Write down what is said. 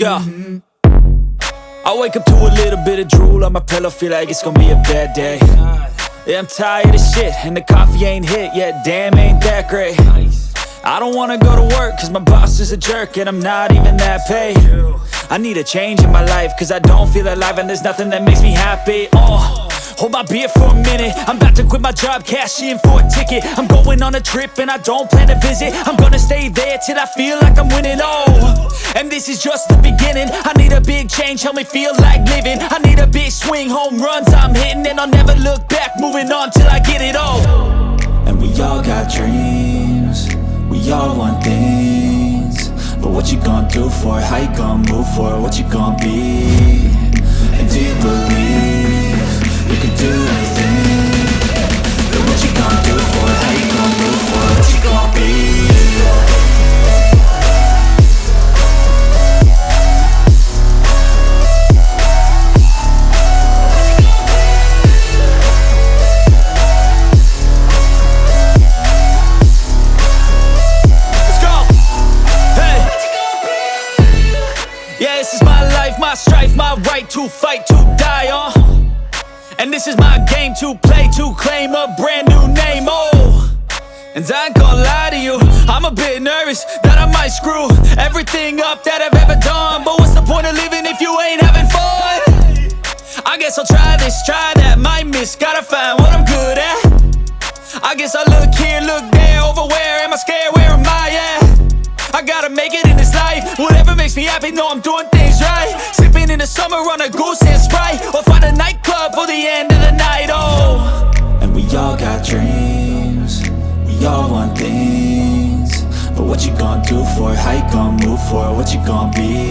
go. I wake up to a little bit of drool on my pillow, feel like it's gonna be a bad day. Yeah, I'm tired of shit, and the coffee ain't hit yet, damn, ain't that great. I don't wanna go to work, cause my boss is a jerk, and I'm not even that paid. I need a change in my life, cause I don't feel alive, and there's nothing that makes me happy. Hold my beer for a minute, I'm about to quit my job, cash in for a ticket. I'm going on a trip and I don't plan to visit. I'm gonna stay there till I feel like I'm winning, and this is just the beginning. I need a big change, help me feel like living. I need a big swing, home runs I'm hitting, and I'll never look back, moving on till I get it all. And we all got dreams, we all want things, but what you gonna do for it? How you gonna move for it? What you gonna be? And do you believe you can do anything? But what you gonna do for it? How you gonna move for it? What you gonna be? Yeah, this is my life, my strife, my right to fight, to die on. And this is my game to play, to claim a brand new name, And I ain't gonna lie to you, I'm a bit nervous that I might screw everything up that I've ever done. But what's the point of living if you ain't having fun? I guess I'll try this, try that, might miss, gotta find what I'm good at. I guess I look here, look there, over where am I scared, where am I at? I gotta make it in this life, whatever makes me happy, know I'm doing things right. Sipping in the summer on a goose and Sprite, or find a nightclub for the end of the night, And we all got dreams, we all want things, but what you gonna do for it? How you gonna move for it? What you gonna be?